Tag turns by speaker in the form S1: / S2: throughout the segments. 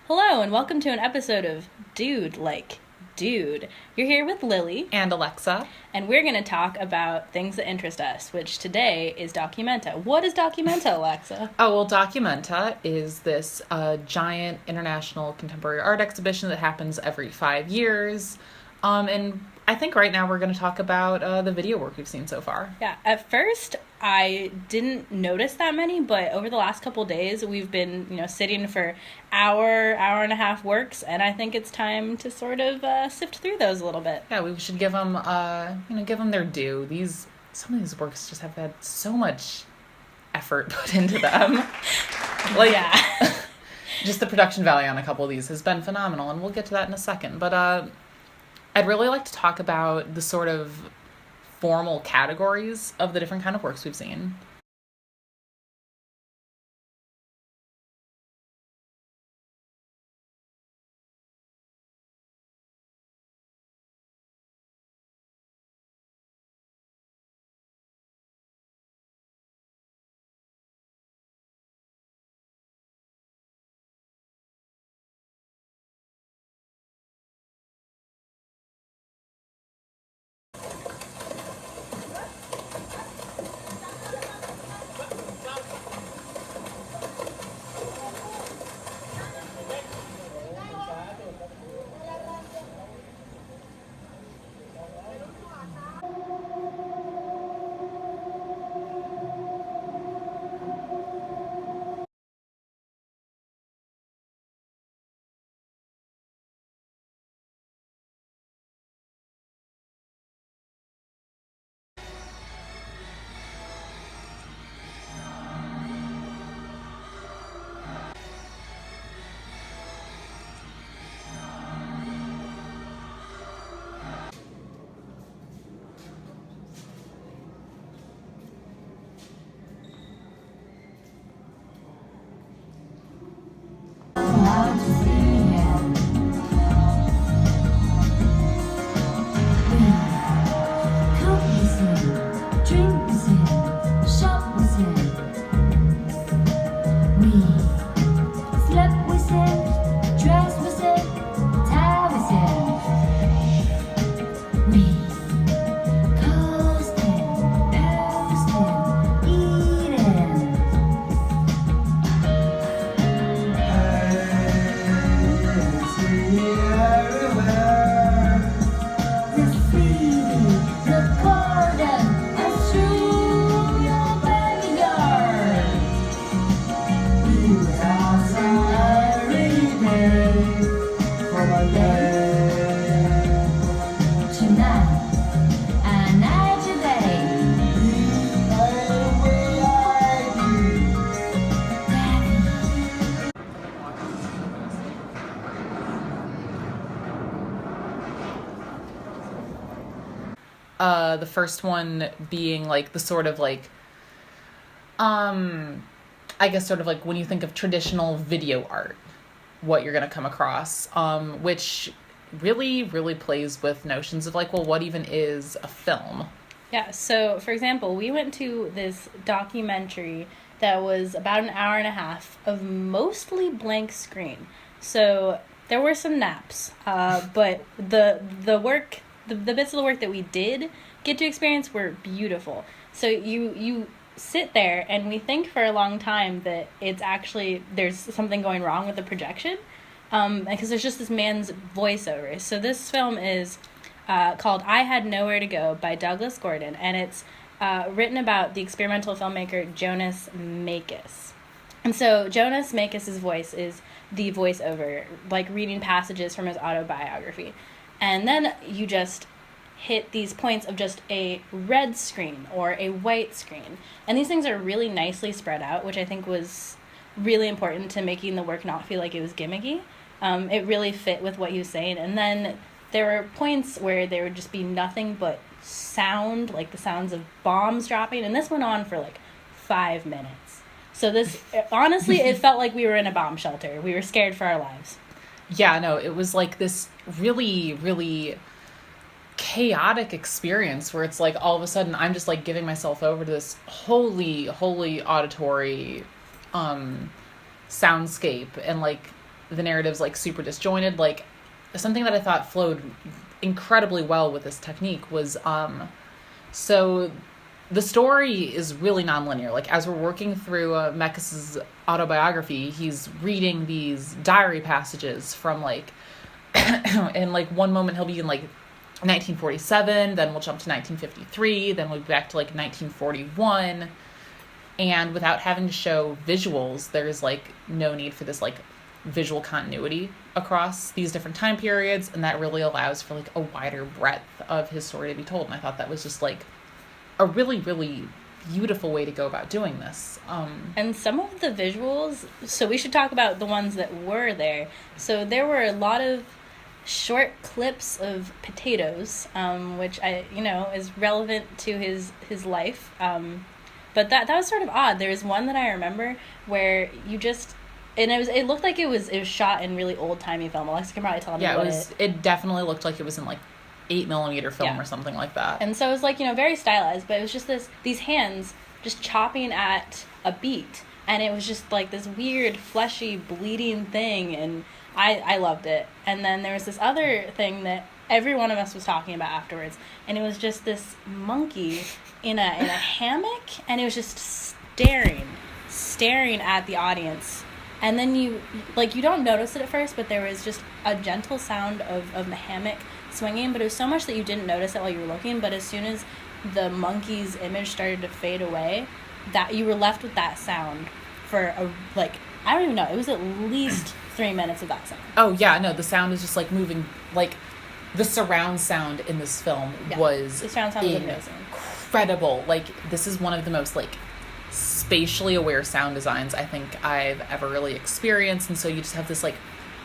S1: Hello, and welcome to an episode of Dude. You're here with Lily,
S2: And Alexa.
S1: and we're going to talk about things that interest us, which today is Documenta. What is Documenta, Alexa?
S2: Oh, well, Documenta is this giant international contemporary art exhibition that happens every 5 years. And I think right now we're going to talk about the video work we've seen so far.
S1: Yeah, at first I didn't notice that many, but over the last couple days we've been, sitting for hour and a half works, and I think it's time to sort of sift through those a little bit.
S2: Yeah, we should give them, give them their due. Some of these works just have had so much effort put into them.
S1: Yeah.
S2: Just the production value on a couple of these has been phenomenal, and we'll get to that in a second. But I'd really like to talk about the sort of formal categories of the different kind of works we've seen. The first one being the sort of I guess sort of when you think of traditional video art, what you're going to come across, which really plays with notions of what even is a film?
S1: Yeah, so for example, we went to this documentary that was about an hour and a half of mostly blank screen. So there were some naps, but the bits of the work that we did get to experience were beautiful. So you sit there, and we think for a long time that it's actually there's something going wrong with the projection, because there's just this man's voiceover. So this film is called I Had Nowhere to Go by Douglas Gordon, and it's written about the experimental filmmaker Jonas Mekas. And so Jonas Mekas' voice is the voiceover, reading passages from his autobiography. And then you just hit these points of just a red screen or a white screen. And these things are really nicely spread out, which I think was really important to making the work not feel like it was gimmicky. It really fit with what he was saying. And then there were points where there would just be nothing but sound, like the sounds of bombs dropping. And this went on for 5 minutes. So this, honestly, it felt like we were in a bomb shelter. We were scared for our lives.
S2: Yeah, no, it was this really chaotic experience where it's all of a sudden I'm just giving myself over to this holy auditory soundscape, and the narrative's like super disjointed. Like something that I thought flowed incredibly well with this technique was so the story is really nonlinear. Like as we're working through Mekis's autobiography, he's reading these diary passages from like in like one moment he'll be in like 1947, then we'll jump to 1953, then we'll be back to like 1941. And without having to show visuals, there's like no need for this like visual continuity across these different time periods, and that really allows for like a wider breadth of his story to be told. And I thought that was just like a really, really beautiful way to go about doing this.
S1: And some of the visuals, so we should talk about the ones that were there. So there were a lot of short clips of potatoes, which is relevant to his life. But that was sort of odd. There was one that I remember where it looked like it was shot in really old timey film. Alexa can probably tell me
S2: it definitely looked like it was in like 8mm film or something like that.
S1: And so it was like, very stylized, but it was just these hands just chopping at a beat, and it was just like this weird fleshy bleeding thing, and I loved it. And then there was this other thing that every one of us was talking about afterwards, and it was just this monkey in a hammock, and it was just staring at the audience. And then you don't notice it at first, but there was just a gentle sound of the hammock swinging, but it was so much that you didn't notice it while you were looking. But as soon as the monkey's image started to fade away, that you were left with that sound for I don't even know, it was at least 3 minutes of that sound.
S2: Oh yeah, no, the sound is just like moving, like the surround sound in this film was
S1: the surround sound was amazing,
S2: incredible. Like this is one of the most like spatially aware sound designs I think I've ever really experienced. And so you just have this like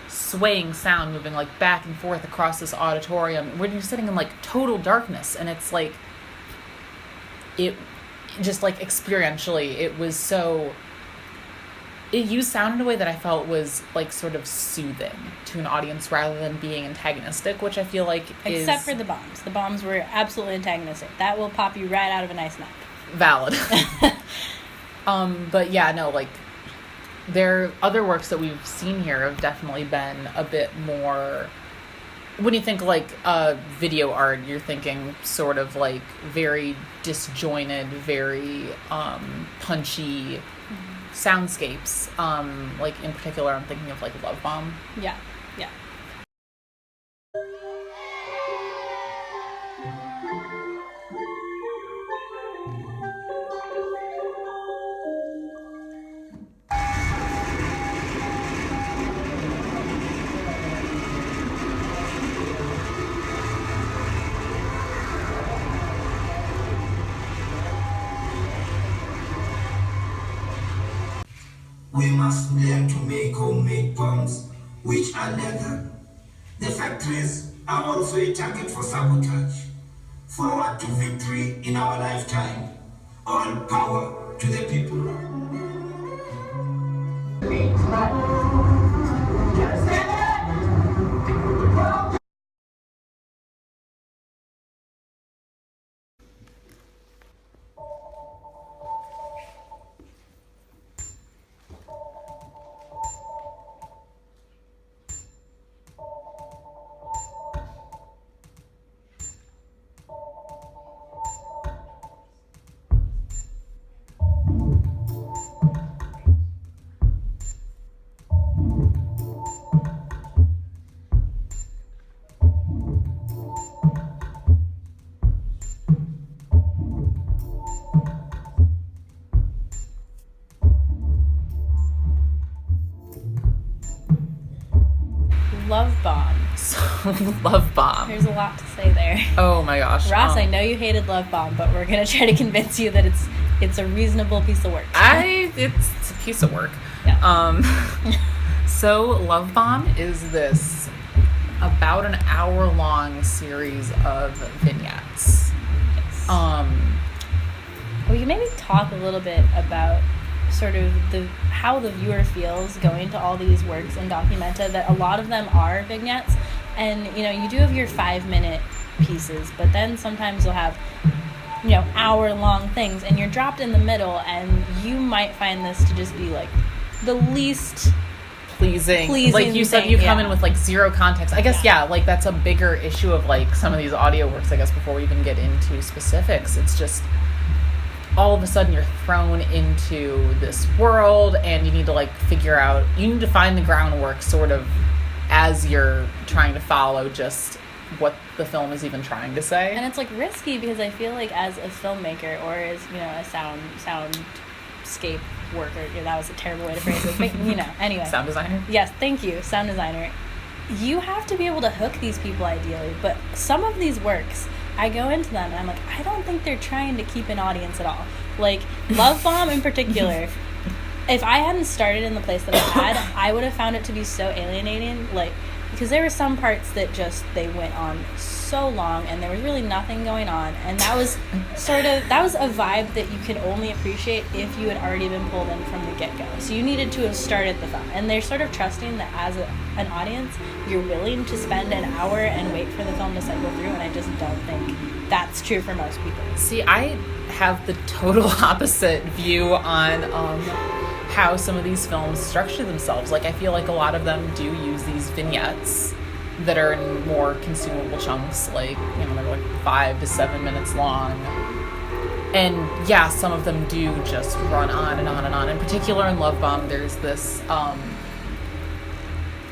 S2: swaying sound moving like back and forth across this auditorium when you're sitting in like total darkness, and it's like it just like experientially it was so, it used sound in a way that I felt was like sort of soothing to an audience rather than being antagonistic, which I feel like
S1: except for the bombs were absolutely antagonistic. That will pop you right out of a nice nap.
S2: Valid. But yeah, no, like there other works that we've seen here have definitely been a bit more, when you think like video art, you're thinking sort of like very disjointed, very punchy soundscapes. Like in particular I'm thinking of like Love Bomb.
S1: Yeah.
S3: We must learn to make homemade bombs, which are legal. The factories are also a target for sabotage. Forward to victory in our lifetime. All power to the people.
S1: Love Bomb.
S2: Love Bomb.
S1: There's a lot to say there.
S2: Oh my gosh.
S1: Ross, I know you hated Love Bomb, but we're gonna try to convince you that it's a reasonable piece of work.
S2: It's a piece of work.
S1: Yeah.
S2: So Love Bomb is this about an hour-long series of vignettes.
S1: Yes. We can maybe talk a little bit about sort of how the viewer feels going to all these works in Documenta, that a lot of them are vignettes, and you do have your 5-minute pieces, but then sometimes you'll have hour-long things, and you're dropped in the middle, and you might find this to just be like the least
S2: pleasing.
S1: Pleasing
S2: Like you said,
S1: thing,
S2: you come
S1: yeah.
S2: in with like zero context. I guess like that's a bigger issue of like some of these audio works. I guess before we even get into specifics, it's just all of a sudden you're thrown into this world, and you need to like figure out. You need to find the groundwork sort of as you're trying to follow just what the film is even trying to say.
S1: And it's like risky because I feel like as a filmmaker or as, you know, a soundscape worker, that was a terrible way to phrase it, but, you know, anyway.
S2: Sound designer?
S1: Yes, thank you, sound designer. You have to be able to hook these people ideally, but some of these works, I go into them and I'm like, I don't think they're trying to keep an audience at all. Like, Love Bomb in particular, if I hadn't started in the place that I had, I would have found it to be so alienating, like, because there were some parts that just, they went on so long and there was really nothing going on, and that was that was a vibe that you could only appreciate if you had already been pulled in from the get-go. So you needed to have started the film, and they're sort of trusting that as an audience, you're willing to spend an hour and wait for the film to cycle through, and I just don't think that's true for most people.
S2: See, I have the total opposite view on how some of these films structure themselves. Like, I feel like a lot of them do use these vignettes that are in more consumable chunks, like, you know, they're like 5 to 7 minutes long. And yeah, some of them do just run on and on and on. In particular, in Love Bomb, there's this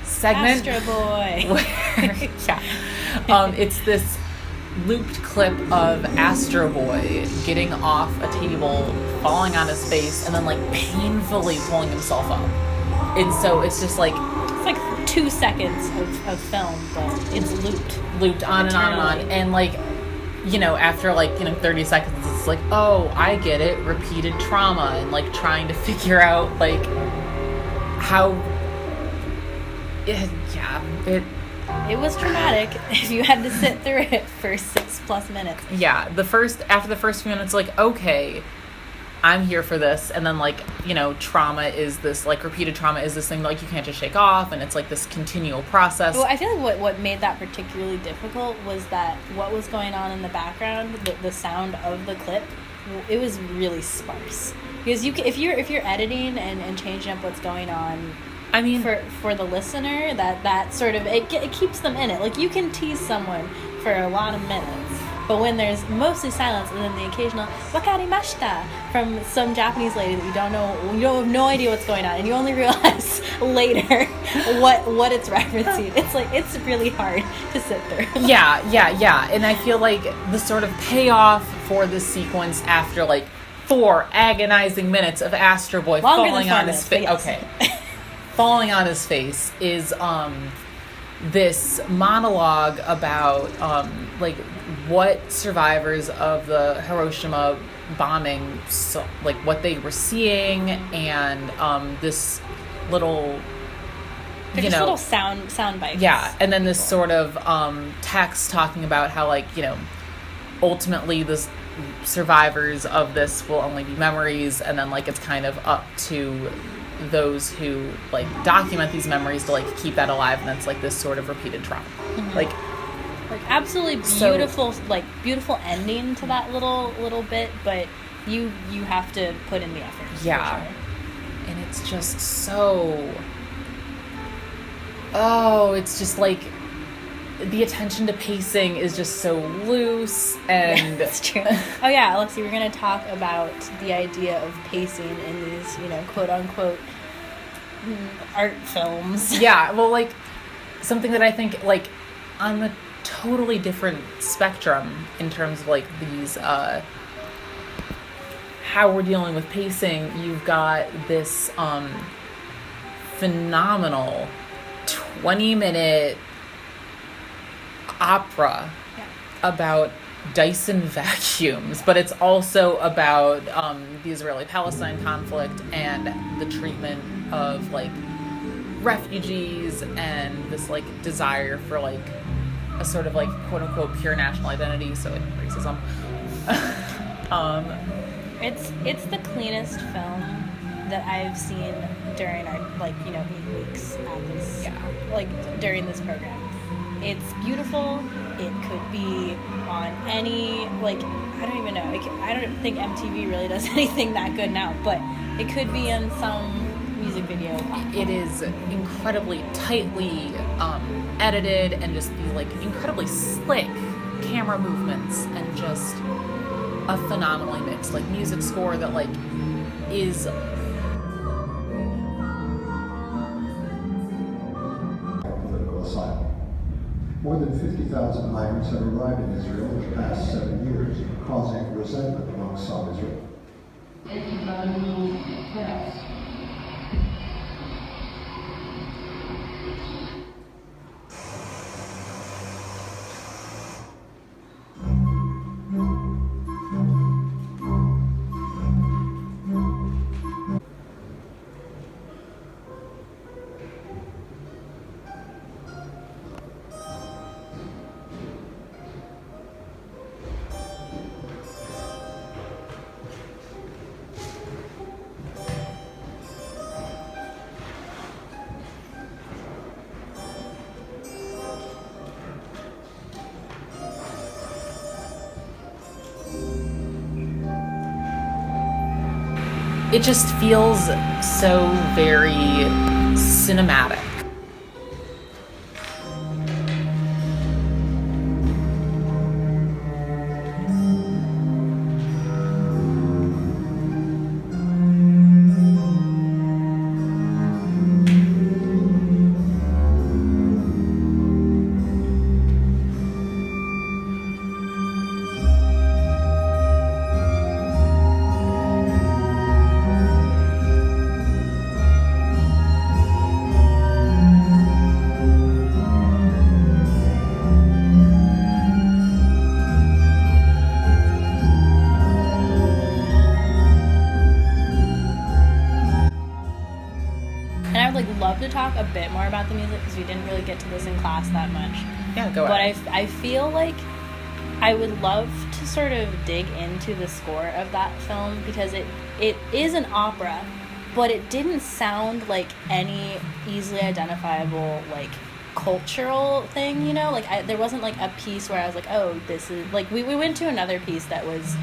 S2: segment
S1: Astro Boy.
S2: where, it's this looped clip of Astro Boy getting off a table, falling on his face, and then like painfully pulling himself up. And so it's just like,
S1: It's like 2 seconds of film, but it's
S2: looped on and on and on. And like, you know, after like, you know, 30 seconds, it's like, oh, I get it, repeated trauma, and like trying to figure out like how
S1: It was traumatic if you had to sit through it for 6+ minutes.
S2: Yeah, after the first few minutes, like, okay, I'm here for this. And then, like, you know, trauma is this, like, repeated trauma is this thing, like, you can't just shake off, and it's, like, this continual process.
S1: Well, I feel like what made that particularly difficult was that what was going on in the background, the sound of the clip, it was really sparse. Because if you're editing and changing up what's going on,
S2: I mean,
S1: for the listener, that sort of, it keeps them in it. Like, you can tease someone for a lot of minutes, but when there's mostly silence and then the occasional wakarimashita from some Japanese lady that you don't know, you have no idea what's going on, and you only realize later what it's referencing. It's like, it's really hard to sit through.
S2: Yeah. And I feel like the sort of payoff for this sequence after like 4 agonizing minutes of Astro Boy falling on his face.
S1: Yes.
S2: Okay. Falling on his face is this monologue about like what survivors of the Hiroshima bombing, so, like what they were seeing, and this little,
S1: They're just little sound bites.
S2: Yeah, and then this sort of text talking about how, like, you know, ultimately the survivors of this will only be memories, and then like it's kind of up to those who like document these memories to like keep that alive, and that's like this sort of repeated trauma.
S1: Mm-hmm.
S2: Like
S1: absolutely beautiful, beautiful ending to that little bit, but you have to put in the effort.
S2: Yeah,
S1: for sure.
S2: And it's just so, it's just like the attention to pacing is just so loose, and
S1: that's true. Oh yeah, Alexi, we're going to talk about the idea of pacing in these, you know, quote unquote art films.
S2: Yeah, well, like something that I think like on the totally different spectrum in terms of like these how we're dealing with pacing. You've got this phenomenal 20-minute opera about Dyson vacuums, but it's also about the Israeli-Palestine conflict and the treatment of like refugees, and this like desire for like a sort of like quote unquote pure national identity, so like racism.
S1: It's the cleanest film that I've seen during our 8 weeks at this during this program. It's beautiful. It could be on any, I don't even know. I don't think MTV really does anything that good now, but it could be on some, music video.
S2: It is incredibly tightly edited and just the like incredibly slick camera movements and just a phenomenally mixed like music score that like is
S4: political asylum. More than 50,000 migrants have arrived in Israel in the past 7 years, causing resentment among some Israelis.
S2: it just feels so very cinematic.
S1: Love to talk a bit more about the music because we didn't really get to this in class that much.
S2: Yeah, go ahead.
S1: But I feel like I would love to sort of dig into the score of that film because it is an opera, but it didn't sound like any easily identifiable like cultural thing, you know? Like there wasn't like a piece where I was like, oh, this is like we went to another piece that was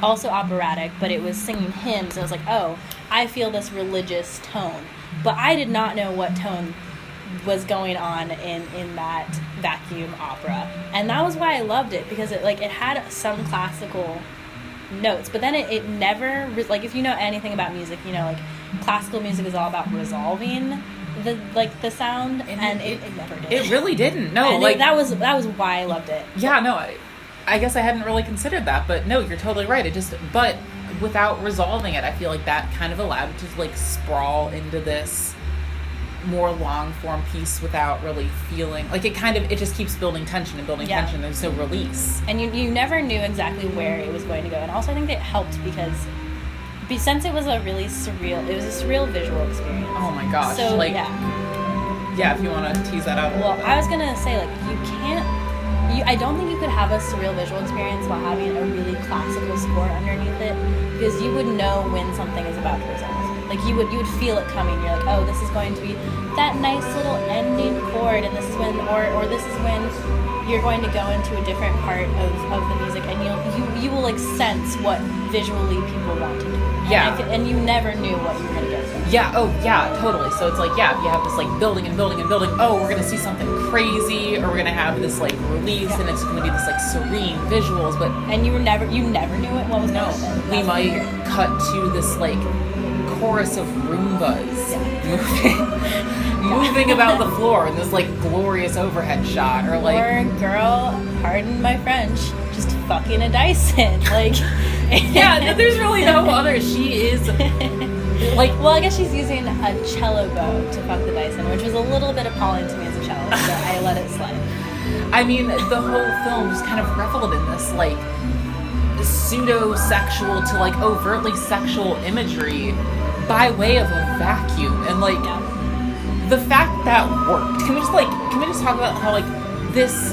S1: also operatic, but it was singing hymns, and I was like, oh, I feel this religious tone. But I did not know what tone was going on in that vacuum opera. And that was why I loved it, because it had some classical notes, but then it never, like, if you know anything about music, you know, like, classical music is all about resolving the sound, and it never did.
S2: It really didn't. No,
S1: and
S2: like
S1: that was why I loved it.
S2: Yeah, no, I guess I hadn't really considered that, but no, you're totally right. But without resolving it, I feel like that kind of allowed it to like sprawl into this more long form piece without really feeling like it just keeps building tension and building tension. There's no release, and
S1: you never knew exactly where it was going to go. And also I think it helped because since it was a surreal visual experience.
S2: Oh my gosh.
S1: So
S2: like, yeah, if you want to tease that out.
S1: Well, I was gonna say, like, I don't think you could have a surreal visual experience while having a really classical score underneath it, because you would know when something is about to resolve. Like, you would feel it coming. You're like, oh, this is going to be that nice little ending chord, and this is when, or this is when you're going to go into a different part of the music, and you will like sense what visually people want to do. And you never knew what you were going to get from.
S2: Yeah, oh yeah, totally. So it's like, yeah, you have this like building and building and building. Oh, we're going to see something crazy, or we're going to have this like release, and it's going to be this like serene visuals, but
S1: you never knew what was going to happen.
S2: We might cut to this like chorus of Roombas moving about the floor in this like glorious overhead shot, or like,
S1: or girl, pardon my French, just fucking a Dyson, like.
S2: Yeah, there's really no other. She is like,
S1: well, I guess she's using a cello bow to fuck the Dyson, which was a little bit appalling to me as a cellist, so I let it slide.
S2: I mean, the whole film just kind of reveled in this like pseudo-sexual to like overtly sexual imagery by way of a vacuum, and like the fact that worked. Can we just talk about how like this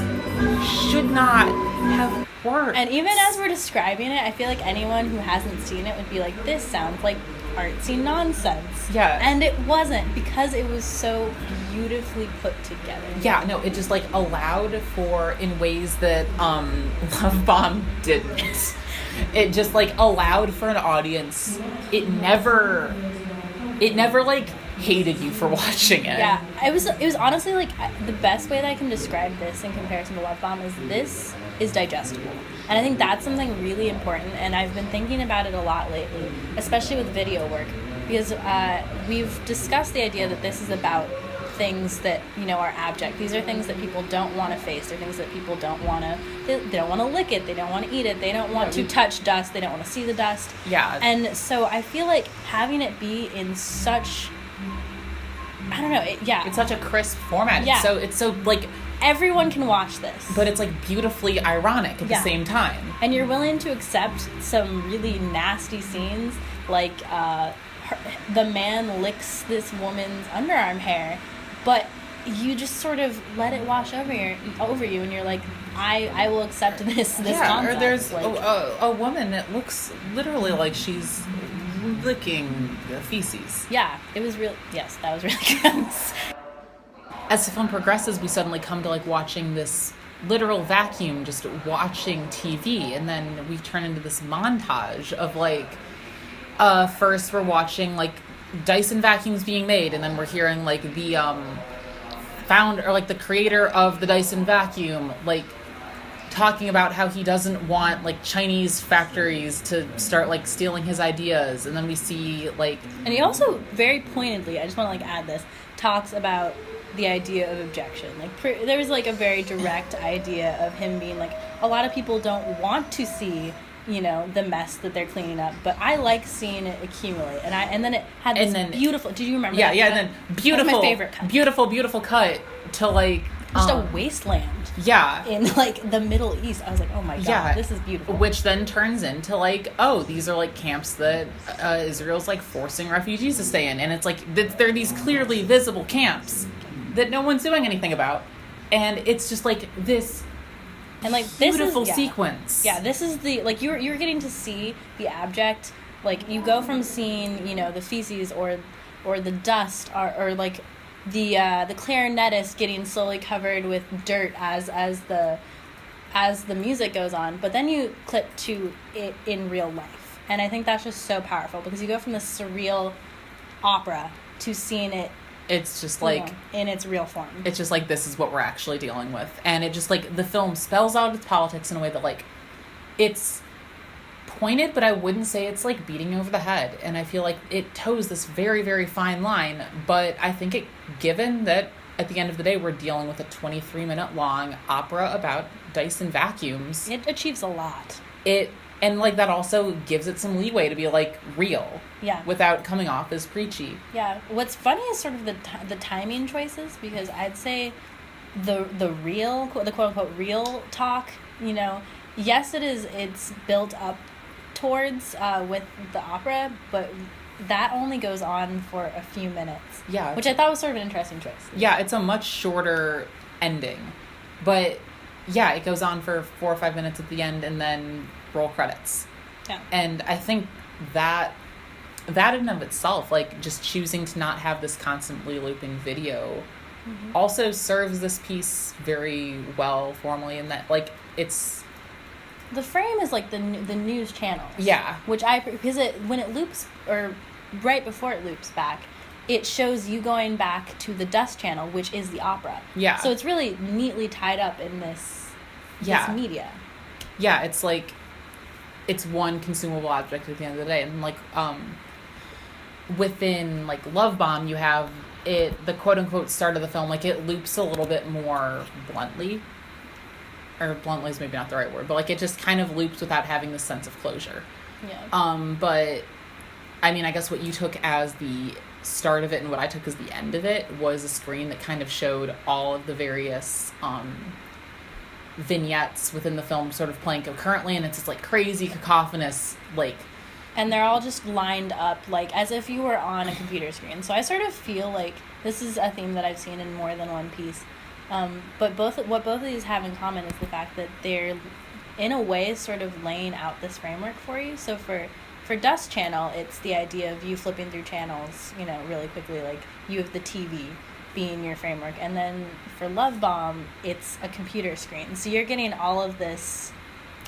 S2: should not have worked?
S1: And even as we're describing it, I feel like anyone who hasn't seen it would be like, this sounds like artsy nonsense.
S2: Yeah.
S1: And it wasn't, because it was so beautifully put together.
S2: Yeah, no, it just like allowed for, in ways that Love Bomb didn't. It just like allowed for an audience. It never it never like hated you for watching it.
S1: Yeah, it was honestly like the best way that I can describe this in comparison to Love Bomb is this is digestible. And I think that's something really important, and I've been thinking about it a lot lately, especially with video work, because we've discussed the idea that this is about things that, you know, are abject. These are things that people don't want to face. They're things that people don't want to, they don't want to lick it, they don't want to eat it, they don't want to touch dust, they don't want to see the dust.
S2: Yeah.
S1: And so I feel like having it be in such, I don't know,
S2: it's such a crisp format.
S1: Yeah.
S2: It's so like
S1: everyone can watch this.
S2: But it's like beautifully ironic at the same time.
S1: And you're willing to accept some really nasty scenes, like the man licks this woman's underarm hair, but you just sort of let it wash over you, and you're like, I will accept this concept.
S2: Or there's
S1: like,
S2: a woman that looks literally like she's licking feces.
S1: Yeah, it was real. Yes, that was really gross.
S2: As the film progresses, we suddenly come to like watching this literal vacuum, just watching TV, and then we turn into this montage of like, first we're watching like Dyson vacuums being made, and then we're hearing like the founder or like the creator of the Dyson vacuum like talking about how he doesn't want like Chinese factories to start like stealing his ideas, and then we see like,
S1: and he also very pointedly, I just want to like add this, talks about the idea of objection. Like there was like a very direct idea of him being like, a lot of people don't want to see, you know, the mess that they're cleaning up, but I like seeing it accumulate. And then it had this beautiful, did you remember that?
S2: Yeah, and then beautiful,
S1: that was my favorite cut.
S2: beautiful cut to like
S1: just a wasteland.
S2: Yeah.
S1: In like the Middle East. I was like, oh my god, this is beautiful.
S2: Which then turns into like, oh, these are like camps that Israel's like forcing refugees to stay in, and it's like they're these clearly visible camps that no one's doing anything about, and it's just like this. And like this beautiful sequence.
S1: Yeah, this is the like you're getting to see the abject. Like you go from seeing, you know, the feces or the dust or like the clarinetist getting slowly covered with dirt as the music goes on, but then you clip to it in real life, and I think that's just so powerful because you go from the surreal opera to seeing it.
S2: It's just like,
S1: you know, in its real form.
S2: It's just like, this is what we're actually dealing with. And it just like, the film spells out its politics in a way that like, it's pointed, but I wouldn't say it's like beating you over the head. And I feel like it toes this very, very fine line. But I think given that at the end of the day, we're dealing with a 23-minute long opera about Dyson vacuums.
S1: It achieves a lot.
S2: And, like, that also gives it some leeway to be, like, real.
S1: Yeah.
S2: Without coming off as preachy.
S1: Yeah. What's funny is sort of the timing choices, because I'd say the quote-unquote real talk, you know, yes, it's built up towards with the opera, but that only goes on for a few minutes.
S2: Yeah.
S1: Which I thought was sort of an interesting choice.
S2: Yeah, it's a much shorter ending. But, yeah, it goes on for 4 or 5 minutes at the end, and then roll credits.
S1: Yeah.
S2: And I think that in and of itself, like, just choosing to not have this constantly looping video also serves this piece very well formally, in that, like, it's...
S1: The frame is like the news channels.
S2: Yeah.
S1: Because when it loops, or right before it loops back, it shows you going back to the dust channel, which is the opera.
S2: Yeah.
S1: So it's really neatly tied up in this media.
S2: Yeah, it's like, it's one consumable object at the end of the day. And like, within like Love Bomb, you have the quote unquote start of the film, like it loops a little bit more bluntly. Or bluntly is maybe not the right word, but like it just kind of loops without having this sense of closure.
S1: Yeah.
S2: But I mean, I guess what you took as the start of it and what I took as the end of it was a screen that kind of showed all of the various vignettes within the film sort of playing concurrently, and it's this like crazy cacophonous like,
S1: and they're all just lined up like as if you were on a computer screen. So I sort of feel like this is a theme that I've seen in more than one piece. But both of these have in common is the fact that they're in a way sort of laying out this framework for you. So for Dust Channel, it's the idea of you flipping through channels, you know, really quickly, like you have the TV being your framework. And then for Love Bomb, it's a computer screen. So you're getting all of this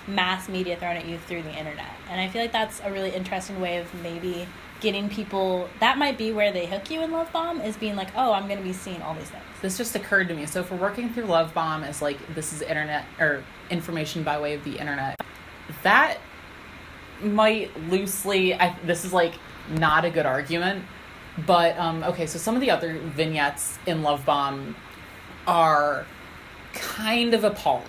S1: mass media thrown at you through the internet. And I feel like that's a really interesting way of maybe getting people, that might be where they hook you in Love Bomb, is being like, oh, I'm going to be seeing all these things.
S2: This just occurred to me. So if we're working through Love Bomb as like, this is internet or information by way of the internet, that might loosely, this is like not a good argument, but okay, so some of the other vignettes in Love Bomb are kind of appalling.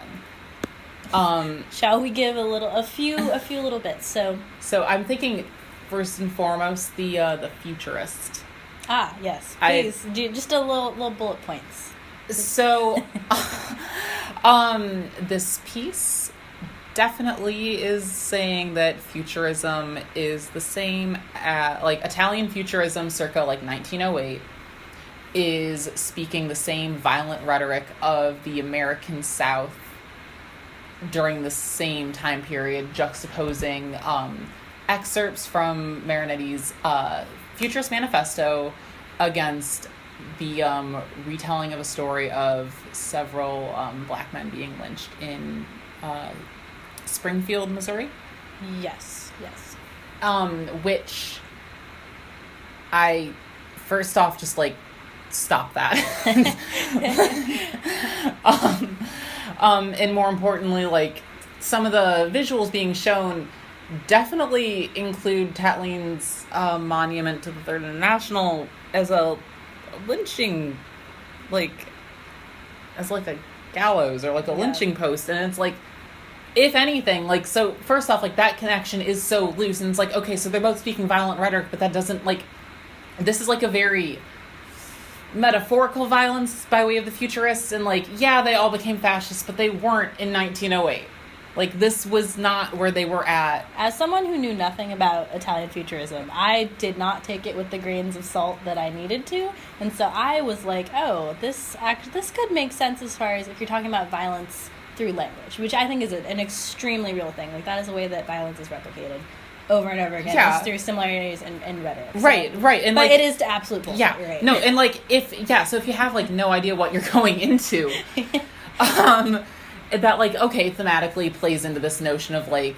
S1: Shall we give a few little bits? So
S2: I'm thinking first and foremost the futurist.
S1: Ah, yes. Please, just a little bullet points.
S2: So this piece definitely is saying that futurism is the same like Italian futurism circa like 1908 is speaking the same violent rhetoric of the American South during the same time period, juxtaposing excerpts from Marinetti's Futurist Manifesto against the retelling of a story of several black men being lynched in Springfield, Missouri.
S1: Yes.
S2: Which I, first off, just like, stop that. And more importantly, like, some of the visuals being shown definitely include Tatlin's monument to the Third International as a lynching, like, as like a gallows or like a lynching post. And it's like, if anything, like, so first off, like, that connection is so loose, and it's like, okay, so they're both speaking violent rhetoric, but that doesn't, like, this is like a very metaphorical violence by way of the futurists, and like, yeah, they all became fascists, but they weren't in 1908. Like, this was not where they were at.
S1: As someone who knew nothing about Italian futurism, I did not take it with the grains of salt that I needed to, and so I was like, oh, this could make sense as far as if you're talking about violence through language, which I think is an extremely real thing. Like, that is a way that violence is replicated over and over again, just through similarities in rhetoric. So,
S2: right. And
S1: but
S2: like,
S1: it is to absolute bullshit.
S2: Yeah,
S1: right?
S2: No, and like, so if you have like no idea what you're going into, that like, okay, thematically plays into this notion of like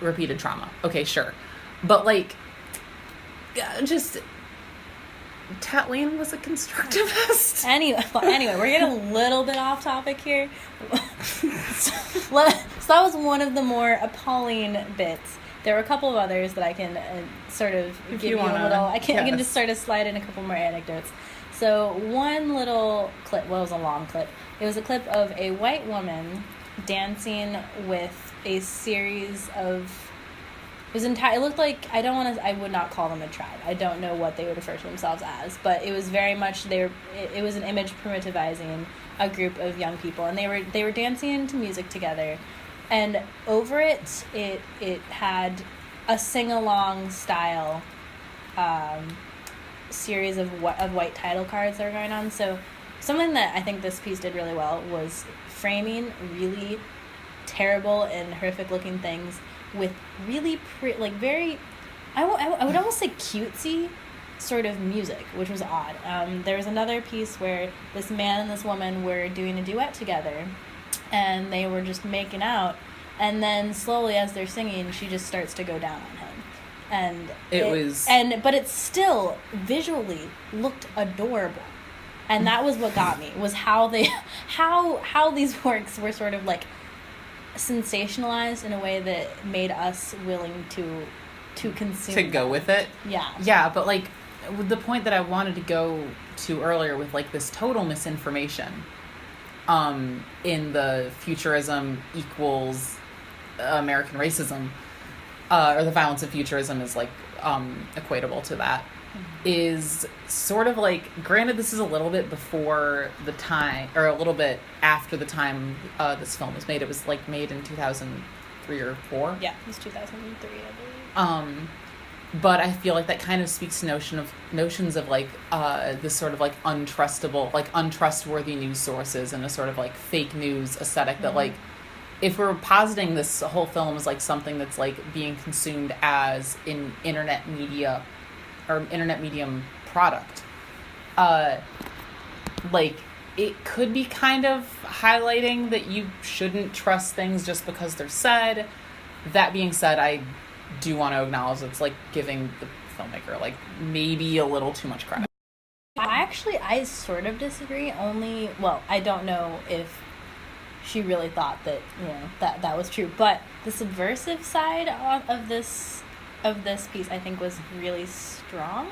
S2: repeated trauma. Okay, sure, but like, just Tatlin was a constructivist.
S1: Anyway, we're getting a little bit off topic here. So that was one of the more appalling bits. There were a couple of others that I can sort of give you a little. I can just sort of slide in a couple more anecdotes. So one little clip. Well, it was a long clip. It was a clip of a white woman dancing with a series of. It looked like, I would not call them a tribe. I don't know what they would refer to themselves as, but it was very much, it was an image primitivizing a group of young people, and they were dancing to music together, and over it had a sing-along style series of white title cards that were going on. So something that I think this piece did really well was framing really terrible and horrific looking things with really very, I would almost say cutesy sort of music, which was odd. There was another piece where this man and this woman were doing a duet together, and they were just making out, and then slowly as they're singing, she just starts to go down on him, and but it still visually looked adorable, and that was what got me, was how these works were sort of like sensationalized in a way that made us willing to consume
S2: to go with it. Yeah, but like the point that I wanted to go to earlier with like this total misinformation in the futurism equals American racism, or the violence of futurism is like equatable to that, is sort of like, granted this is a little bit before the time, or a little bit after the time this film was made. It was like made in 2003 or 4.
S1: Yeah, it was 2003, I believe.
S2: But I feel like that kind of speaks to notions of like this sort of like untrustworthy news sources, and a sort of like fake news aesthetic that like, if we're positing this whole film as like something that's like being consumed as an internet media or internet medium product, like it could be kind of highlighting that you shouldn't trust things just because they're said. That being said, I do want to acknowledge it's like giving the filmmaker like maybe a little too much credit.
S1: I sort of disagree. I don't know if she really thought that, that was true, but the subversive side of this piece, I think, was really strong.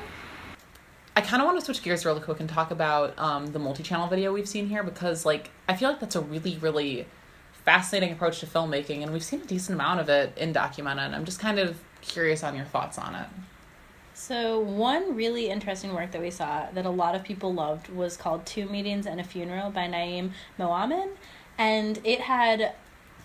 S2: I kind of want to switch gears really quick and talk about the multi-channel video we've seen here, because like I feel like that's a really, really fascinating approach to filmmaking, and we've seen a decent amount of it in Documenta, and I'm just kind of curious on your thoughts on it.
S1: So one really interesting work that we saw that a lot of people loved was called 2 Meetings and a Funeral by Naeem Moamin, and it had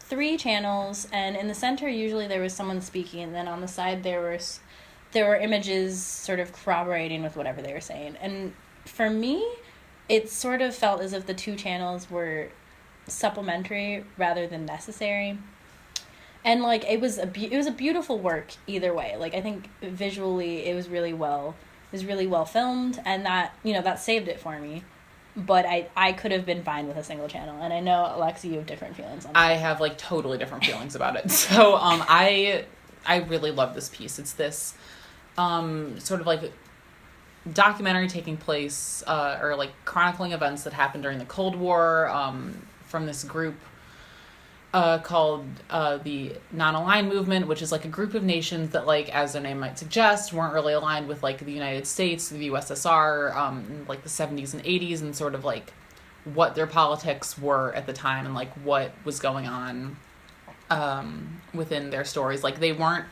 S1: 3 channels, and in the center usually there was someone speaking, and then on the side there were images sort of corroborating with whatever they were saying. And for me, it sort of felt as if the 2 channels were supplementary rather than necessary. And like it was a beautiful work either way. Like I think visually it was really well filmed, and that that saved it for me. But I could have been fine with a single channel, and I know, Alexi, you have different feelings on that.
S2: I have like totally different feelings about it. So I really love this piece. It's this sort of like documentary taking place or like chronicling events that happened during the Cold War from this group called the Non-Aligned Movement, which is like a group of nations that, like as their name might suggest, weren't really aligned with like the United States, the USSR, in like the 70s and 80s, and sort of like what their politics were at the time and like what was going on within their stories. Like they weren't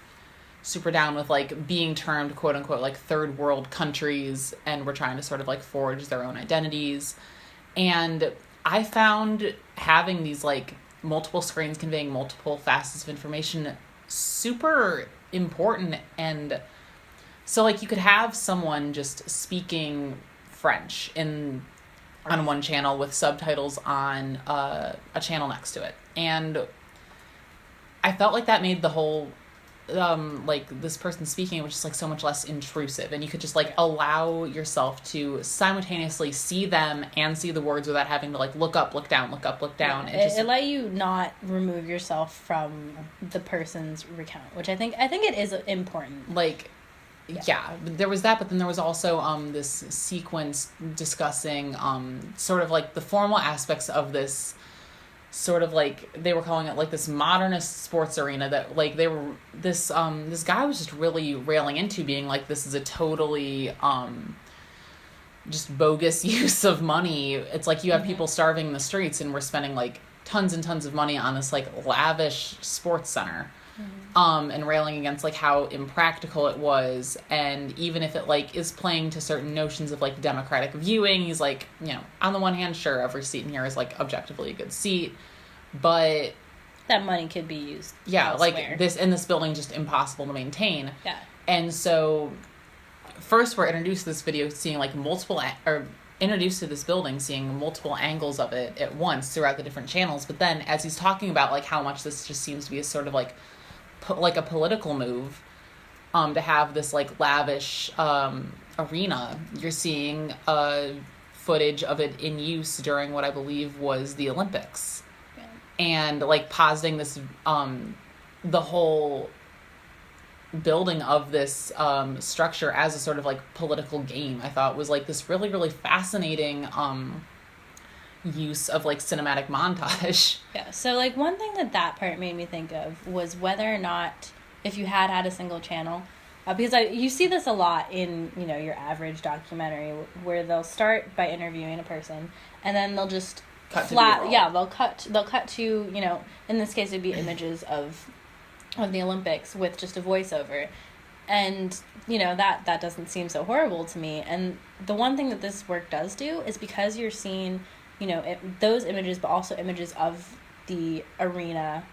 S2: super down with like being termed quote unquote like third world countries, and were trying to sort of like forge their own identities. And I found having these like multiple screens conveying multiple facets of information super important. And so like you could have someone just speaking French on one channel with subtitles on a channel next to it, and I felt like that made the whole like this person speaking was just like so much less intrusive, and you could just like allow yourself to simultaneously see them and see the words without having to like look up, look down, look up, look down.
S1: Yeah, it let you not remove yourself from the person's recount, which I think it is important.
S2: Like yeah, there was that, but then there was also this sequence discussing sort of like the formal aspects of this sort of like, they were calling it like this modernist sports arena that like they were this guy was just really railing into, being like, this is a totally just bogus use of money. It's like you have people starving in the streets, and we're spending like tons and tons of money on this like lavish sports center. And railing against like how impractical it was, and even if it like is playing to certain notions of like democratic viewing, he's like, on the one hand, sure, every seat in here is like objectively a good seat, but
S1: that money could be used
S2: elsewhere. Like this building just impossible to maintain. And so first we're introduced to this video seeing like introduced to this building seeing multiple angles of it at once throughout the different channels. But then as he's talking about like how much this just seems to be a sort of like a political move to have this like lavish arena, you're seeing footage of it in use during what I believe was the Olympics. And like positing this the whole building of this structure as a sort of like political game, I thought was like this really, really fascinating use of like cinematic montage.
S1: So like one thing that part made me think of was whether or not, if you had a single channel, because you see this a lot in your average documentary, where they'll start by interviewing a person, and then they'll just they'll cut to in this case it'd be images of the Olympics with just a voiceover, and that doesn't seem so horrible to me. And the one thing that this work does do is, because you're seeing those images, but also images of the arena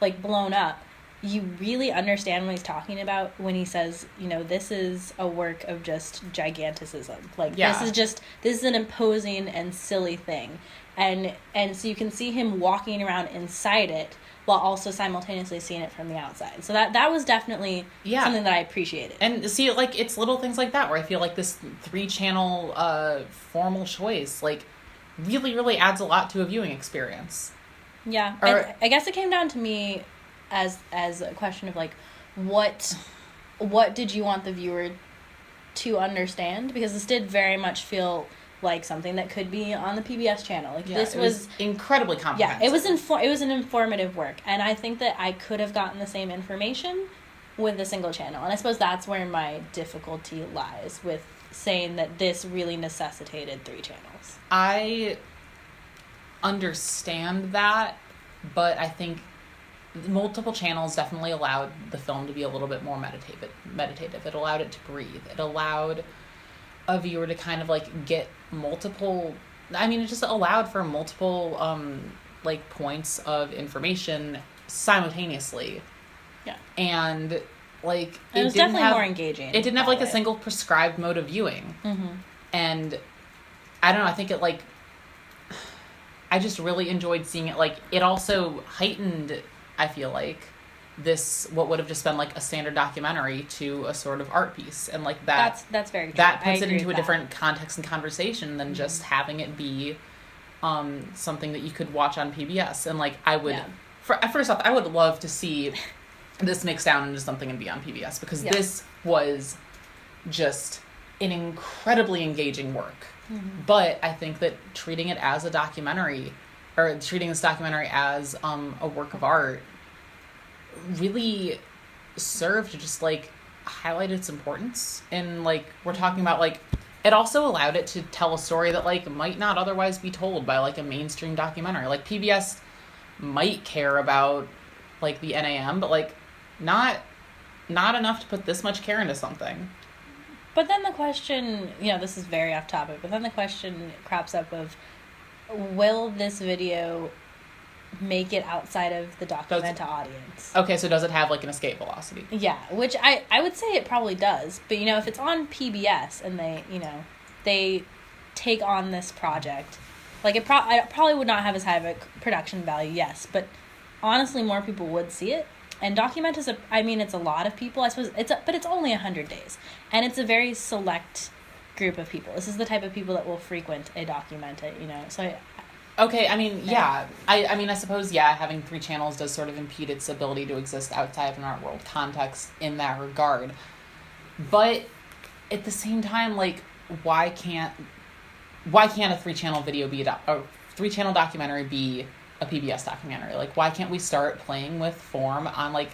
S1: like blown up, you really understand what he's talking about when he says, you know, this is a work of just giganticism. Like,
S2: Yeah.
S1: this is an imposing and silly thing. And so you can see him walking around inside it while also simultaneously seeing it from the outside. So that was definitely something that I appreciated.
S2: And see, like, it's little things like that where I feel like this 3-channel formal choice, like, really, really adds a lot to a viewing experience.
S1: Yeah. I guess it came down to me as a question of, like, what did you want the viewer to understand? Because this did very much feel like something that could be on the PBS channel. Like, this was
S2: incredibly comprehensive.
S1: Yeah, it was an informative work, and I think that I could have gotten the same information with a single channel. And I suppose that's where my difficulty lies with saying that this really necessitated 3 channels.
S2: I understand that, but I think multiple channels definitely allowed the film to be a little bit more meditative. It allowed it to breathe. It allowed a viewer to kind of, like, get multiple... I mean, it just allowed for multiple, like, points of information simultaneously.
S1: Yeah.
S2: And, like...
S1: It was definitely more engaging.
S2: It didn't have, like, a single prescribed mode of viewing.
S1: Mm-hmm.
S2: And, I don't know, I think it, like... I just really enjoyed seeing it. Like, it also heightened, I feel like, this, what would have just been, like, a standard documentary to a sort of art piece. And, like, that's very true. That puts it into a different context and conversation than just having it be something that you could watch on PBS. And, like, I would... Yeah. First off, I would love to see this mixed down into something and be on PBS. Because this was just an incredibly engaging work. Mm-hmm. But I think that treating it as a documentary, or treating this documentary as a work of art, really served to just, like, highlight its importance. And, like, we're talking about, like, it also allowed it to tell a story that, like, might not otherwise be told by, like, a mainstream documentary. Like, PBS might care about, like, the NAM, but, like, not enough to put this much care into something.
S1: But then the question, you know, this is very off topic, but then the question crops up of, will this video make it outside of the Documenta audience?
S2: Okay, so does it have, like, an escape velocity?
S1: Yeah, which I would say it probably does. But, you know, if it's on PBS and they take on this project, like, it probably would not have as high of a production value, yes, but honestly more people would see it. And Documenta is it's a lot of people, I suppose, but it's only 100 days. And it's a very select group of people. This is the type of people that will frequent a Documenta, you know, so...
S2: Okay, I mean, yeah. I suppose, yeah, having 3 channels does sort of impede its ability to exist outside of an art world context in that regard. But at the same time, like, why can't a 3-channel video be a 3-channel documentary be a PBS documentary? Like, why can't we start playing with form on, like,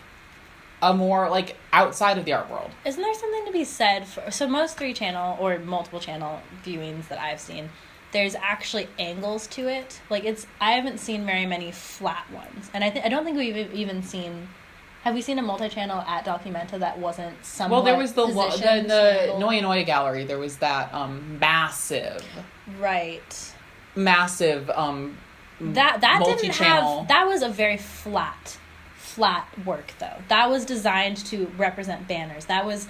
S2: a more, like, outside of the art world?
S1: Isn't there something to be said for... So most 3-channel or multiple channel viewings that I've seen, there's actually angles to it. Like, I haven't seen very many flat ones. And I don't think we've even seen... Have we seen a multi-channel at Documenta that wasn't somewhat...
S2: Well, there was the Noya Noya Gallery. There was that massive...
S1: Right.
S2: Massive
S1: that didn't have... That was a very flat work, though. That was designed to represent banners. That was...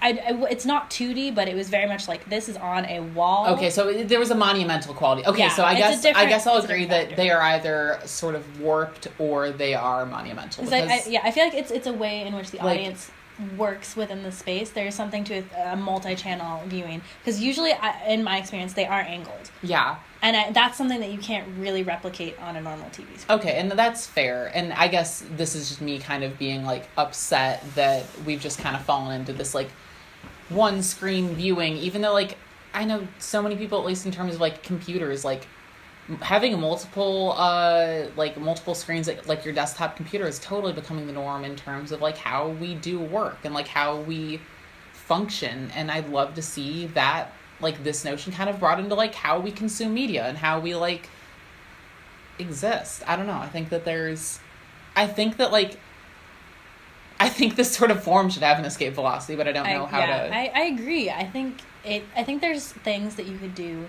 S1: it's not 2D, but it was very much like, this is on a wall.
S2: Okay, so there was a monumental quality. Okay, yeah, so I guess I'll agree that they are either sort of warped or they are monumental.
S1: Because I feel like it's a way in which the audience works within the space. There's something to a multi-channel viewing, because usually, in my experience, they are angled.
S2: Yeah.
S1: And that's something that you can't really replicate on a normal TV screen.
S2: Okay, and that's fair. And I guess this is just me kind of being, like, upset that we've just kind of fallen into this, like, one-screen viewing, even though, like, I know so many people, at least in terms of, like, computers, like, having multiple screens, like your desktop computer is totally becoming the norm in terms of, like, how we do work and, like, how we function. And I'd love to see that, like, this notion kind of brought into, like, how we consume media and how we, like, exist. I don't know. I think this sort of form should have an escape velocity, but I don't know how to...
S1: I agree. I think there's things that you could do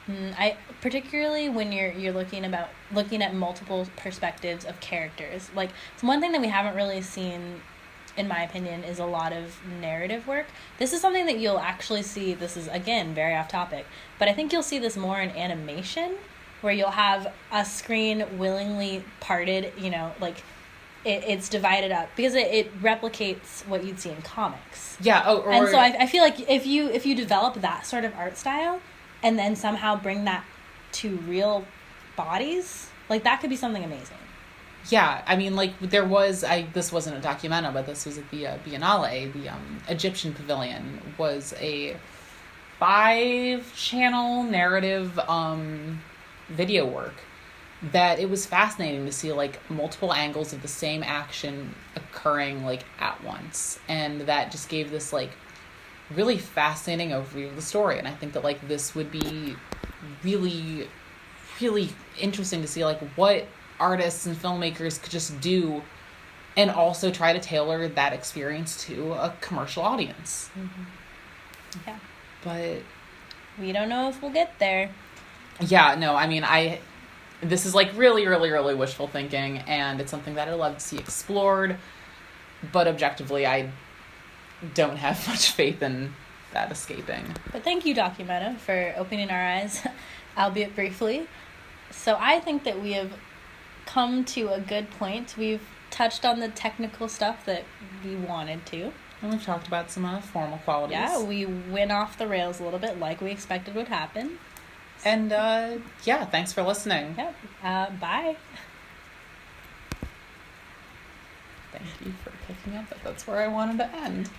S1: I particularly when you're looking at multiple perspectives of characters. Like, it's one thing that we haven't really seen, in my opinion, is a lot of narrative work. This is something that you'll actually see. This is, again, very off topic, but I think you'll see this more in animation, where you'll have a screen willingly parted, like it's divided up because it replicates what you'd see in comics.
S2: Yeah.
S1: And so I feel like if you develop that sort of art style and then somehow bring that to real bodies, like, that could be something amazing.
S2: Yeah, I mean, like, this wasn't a Documenta, but this was at the Biennale. The Egyptian Pavilion was a 5-channel narrative video work that it was fascinating to see, like, multiple angles of the same action occurring, like, at once. And that just gave this, like, really fascinating overview of the story. And I think that, like, this would be really, really interesting to see, like, what artists and filmmakers could just do and also try to tailor that experience to a commercial audience.
S1: Yeah.
S2: But
S1: we don't know if we'll get there.
S2: Yeah, no, I mean, this is, like, really, really, really wishful thinking, and it's something that I'd love to see explored, but objectively, I don't have much faith in that escaping.
S1: But thank you, Documenta, for opening our eyes, albeit briefly. So I think that we have come to a good point. We've touched on the technical stuff that we wanted to.
S2: And we've talked about some formal qualities.
S1: Yeah, we went off the rails a little bit, like we expected would happen.
S2: And, yeah, thanks for listening.
S1: Yep. Bye.
S2: Thank you for picking up that that's where I wanted to end.